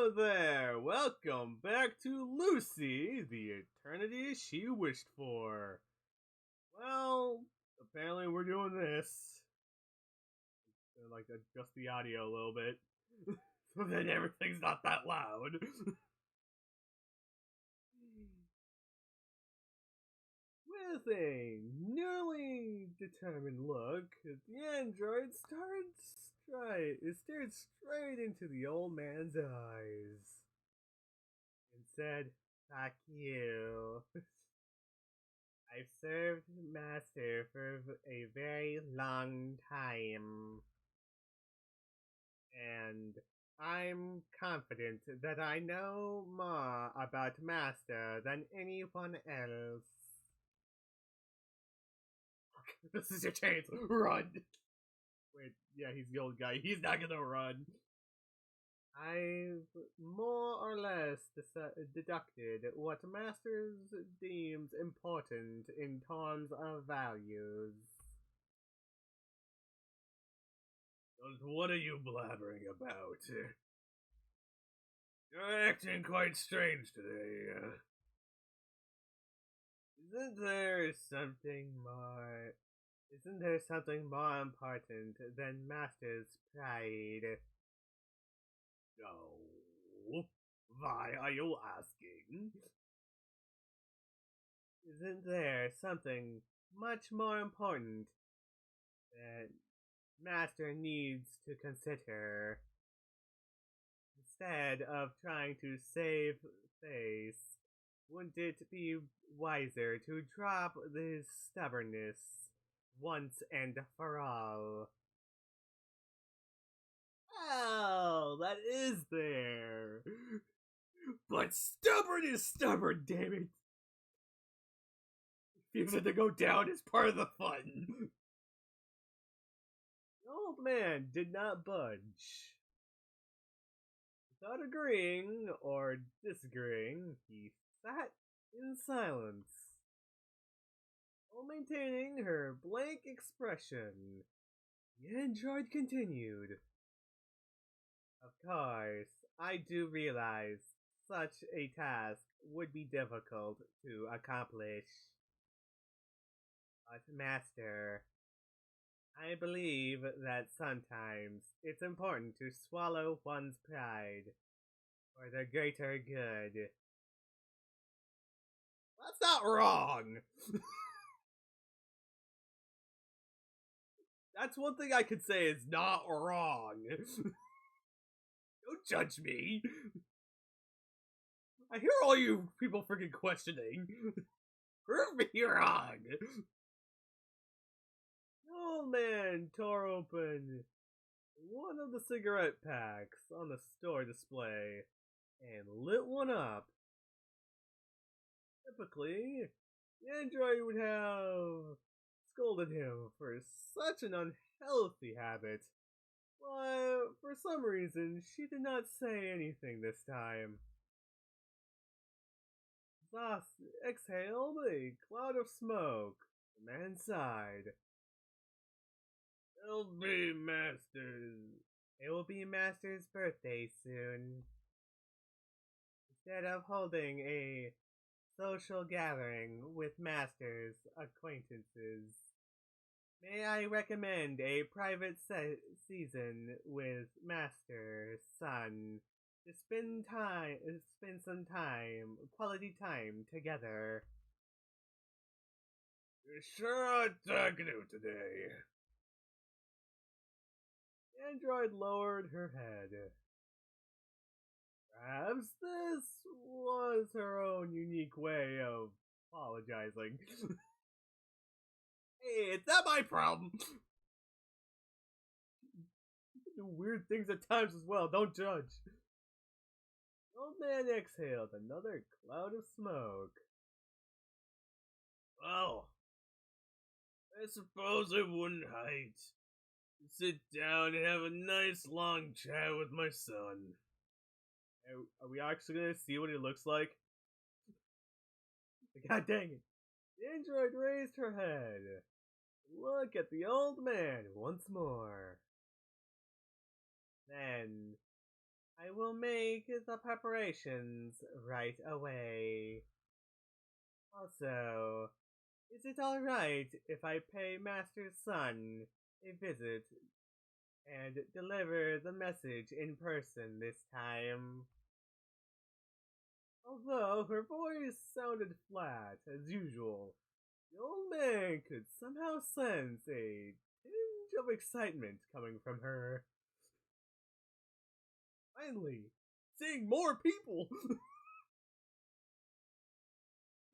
Hello there! Welcome back to Lucy, the eternity she wished for. Well, apparently we're doing this. Like adjust the audio a little bit. So then everything's not that loud. With a newly determined look, the android stared straight into the old man's eyes and said, "Fuck you. I've served Master for a very long time, and I'm confident that I know more about Master than anyone else. This is your chance. Run!" Wait, yeah, he's the old guy. He's not gonna run. I've more or less deducted what Masters deems important in terms of values. What are you blabbering about? You're acting quite strange today. Isn't there something more? Isn't there something more important than Master's pride? No. Why are you asking? Isn't there something much more important that Master needs to consider instead of trying to save face? Wouldn't it be wiser to drop this stubbornness once and for all? Oh, that is there. But stubborn is stubborn, damn it. Refusing to go down is part of the fun. The old man did not budge. Without agreeing or disagreeing, he sat in silence, while maintaining her blank expression. The android continued. Of course, I do realize such a task would be difficult to accomplish. But, Master, I believe that sometimes it's important to swallow one's pride for the greater good. That's not wrong! That's one thing I could say is not wrong. Don't judge me. I hear all you people freaking questioning. Prove me wrong. The old man tore open one of the cigarette packs on the store display and lit one up. Typically, the android would have scolded him for such an unhealthy habit, but for some reason she did not say anything this time. Zos exhaled a cloud of smoke. The man sighed. It will be Master's birthday soon. Instead of holding a social gathering with Master's acquaintances, may I recommend a private season with Master's son to spend some time, quality time together. You sure are talkative today. The android lowered her head. Perhaps this was her own unique way of apologizing. Hey, it's not my problem. You do weird things at times as well, don't judge. The old man exhaled another cloud of smoke. Well, I suppose it wouldn't hurt to sit down and have a nice long chat with my son. Are we actually gonna see what he looks like? God dang it. The android raised her head. Look at the old man once more. Then I will make the preparations right away. Also, is it alright if I pay Master's son a visit and deliver the message in person this time? Although her voice sounded flat as usual, the old man could somehow sense a tinge of excitement coming from her. Finally, seeing more people!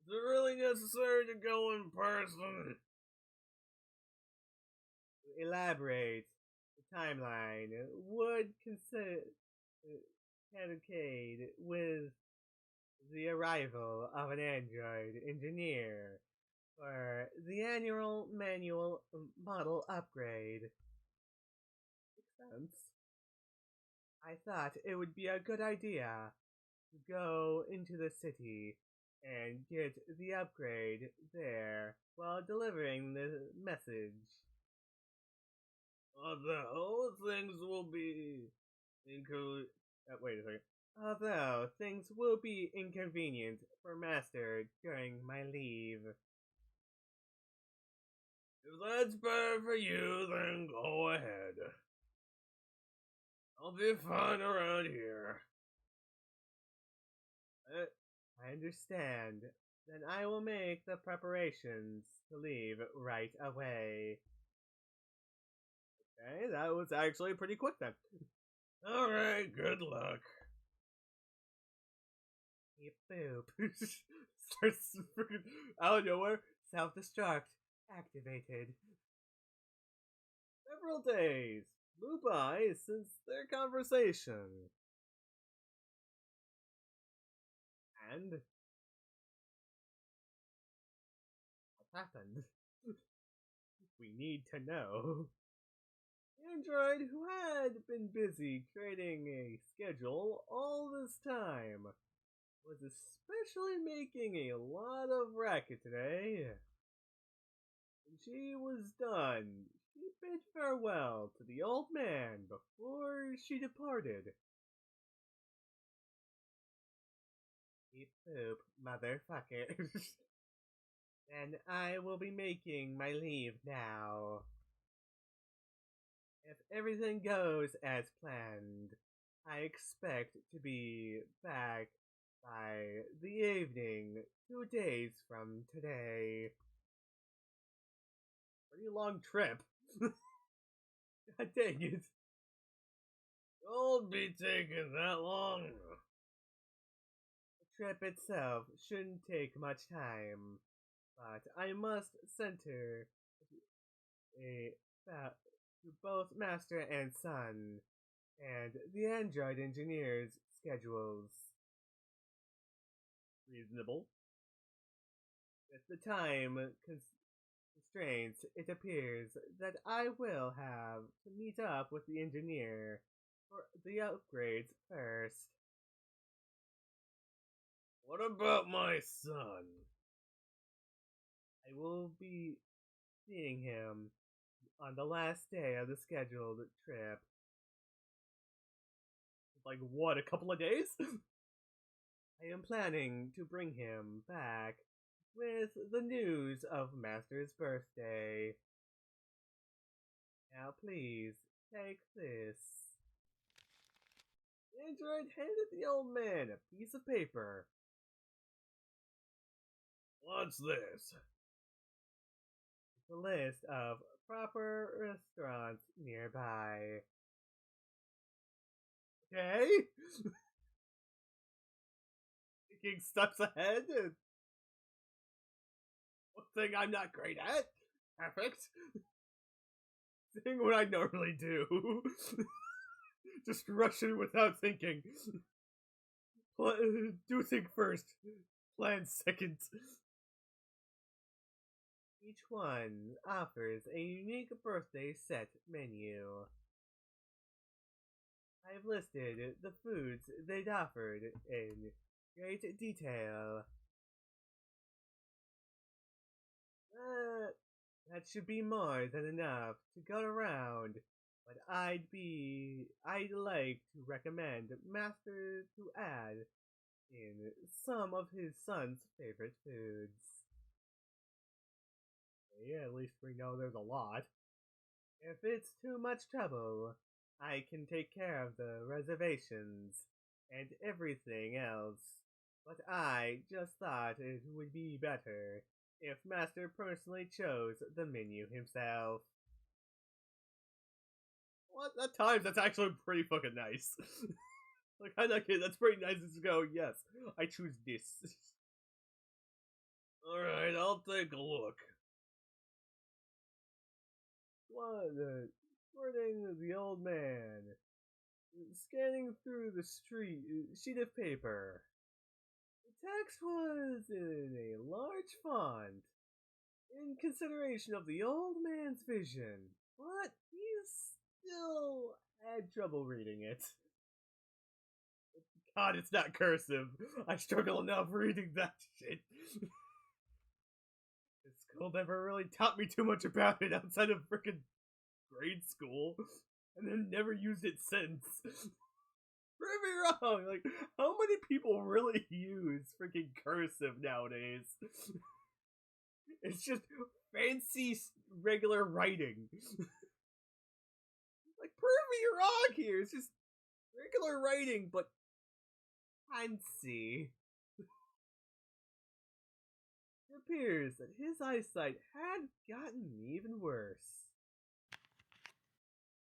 Is it really necessary to go in person? To elaborate the timeline would consider cavalcade with the arrival of an android engineer for the annual manual model upgrade. Makes sense. I thought it would be a good idea to go into the city and get the upgrade there while delivering the message. Although things will be wait a second. Although things will be inconvenient for Master during my leave. If that's better for you, then go ahead. I'll be fine around here. I understand. Then I will make the preparations to leave right away. Okay, that was actually pretty quick then. Alright, good luck. Beep boop. Starts freaking out of nowhere. Self-destruct activated. Several days flew by since their conversation. And what happened? We need to know. Android, who had been busy creating a schedule all this time, was especially making a lot of racket today. When she was done, she bid farewell to the old man before she departed. Beep boop, motherfucker. Then I will be making my leave now. If everything goes as planned, I expect to be back by the evening 2 days from today. Pretty long trip. God dang it. Don't be taking that long. The trip itself shouldn't take much time, but I must center to both master and son, and the android engineer's schedules. Reasonable. With the time constraints, it appears that I will have to meet up with the engineer for the upgrades first. What about my son? I will be seeing him on the last day of the scheduled trip. Like, what, a couple of days? I am planning to bring him back with the news of Master's birthday. Now please, take this. The android handed the old man a piece of paper. What's this? It's a list of proper restaurants nearby. Okay? Thinking steps ahead. One thing I'm not great at. Perfect. Saying what I normally do. Just rush in without thinking. Do think first. Plan second. Each one offers a unique birthday set menu. I've listed the foods they'd offered in great detail. That should be more than enough to go around but I'd like to recommend Master to add in some of his son's favorite foods. Yeah, at least we know there's a lot. If it's too much trouble, I can take care of the reservations and everything else. But I just thought it would be better if Master personally chose the menu himself. What? At times, that's actually pretty fucking nice. Like, I like it. That's pretty nice to go, yes, I choose this. Alright, I'll take a look. One, sorting the old man. Scanning through the sheet of paper. The text was in a large font, in consideration of the old man's vision, but he still had trouble reading it. God, it's not cursive. I struggle enough reading that shit. School never really taught me too much about it outside of freaking grade school, and then never used it since. Prove me wrong. Like, how many people really use freaking cursive nowadays? It's just fancy regular writing. Like, prove me wrong here. It's just regular writing, but fancy. It appears that his eyesight had gotten even worse.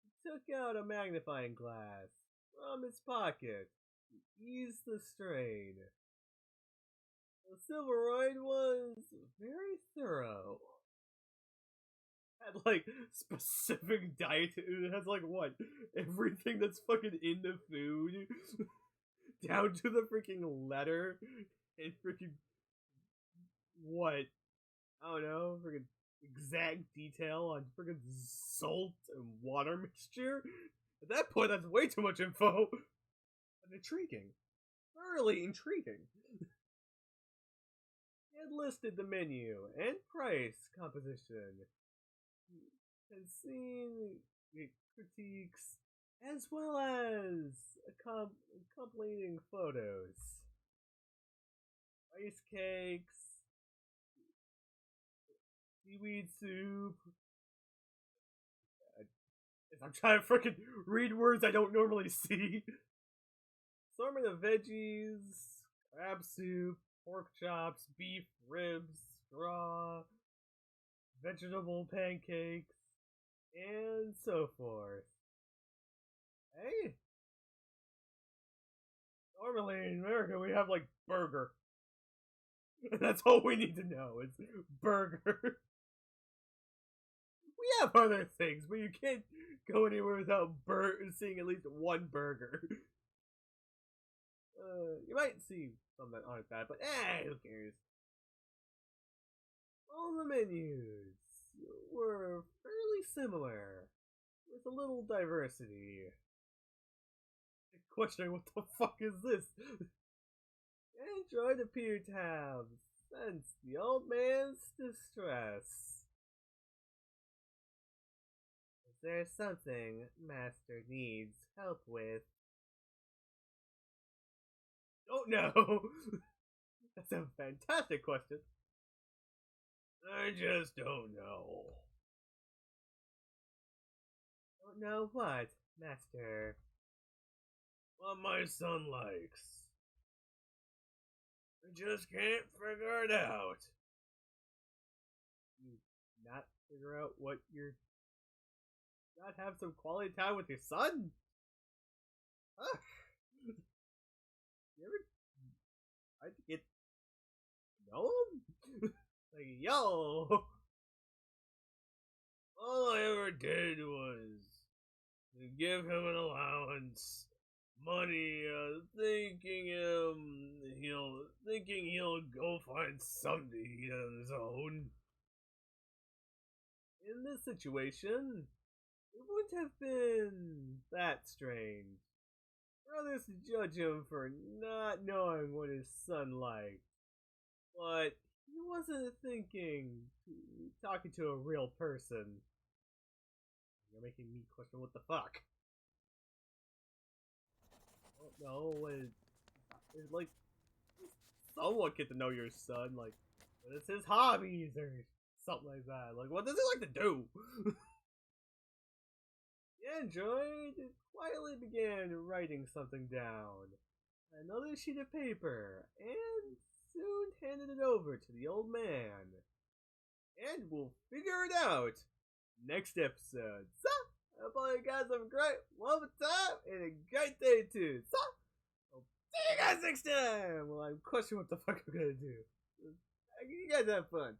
He took out a magnifying glass from his pocket to ease the strain. The Silveroid was very thorough. Had like specific diet. It has like what? Everything that's fucking in the food. Down to the freaking letter. And freaking what? I don't know, freaking exact detail on freaking salt and water mixture. At that point, that's way too much info. But intriguing. Thoroughly intriguing. He had listed the menu and price composition. Had seen the critiques as well as accompanying photos. Rice cakes, seaweed soup. I'm trying to freaking read words I don't normally see. Assortment of veggies, crab soup, pork chops, beef ribs, straw, vegetable pancakes, and so forth. Hey? Normally in America we have like burger. That's all we need to know is burger. We have other things, but you can't go anywhere without seeing at least one burger. You might see some that aren't bad, but who cares? All the menus were fairly similar, with a little diversity. Questioning what the fuck is this? Android appeared to have sensed the old man's distress. Is there something Master needs help with? Don't know. That's a fantastic question. I just don't know. Don't know what, Master? What my son likes. I just can't figure it out. You not figure out what you're... Not have some quality time with your son? Huh? You ever tried to get to know him? Like, yo! All I ever did was give him an allowance, money, thinking he'll go find something to eat on his own. In this situation, it wouldn't have been that strange for others to judge him for not knowing what his son liked. But he wasn't talking to a real person. You're making me question what the fuck. Oh, no, it's like someone get to know your son. Like, what is his hobbies or something like that? Like, what does he like to do? The android quietly began writing something down. Another sheet of paper, and soon handed it over to the old man. And we'll figure it out next episode. So, I hope you guys have a great one time and a great day too. So, I'll see you guys next time. Well, I'm questioning what the fuck I'm gonna do. You guys have fun.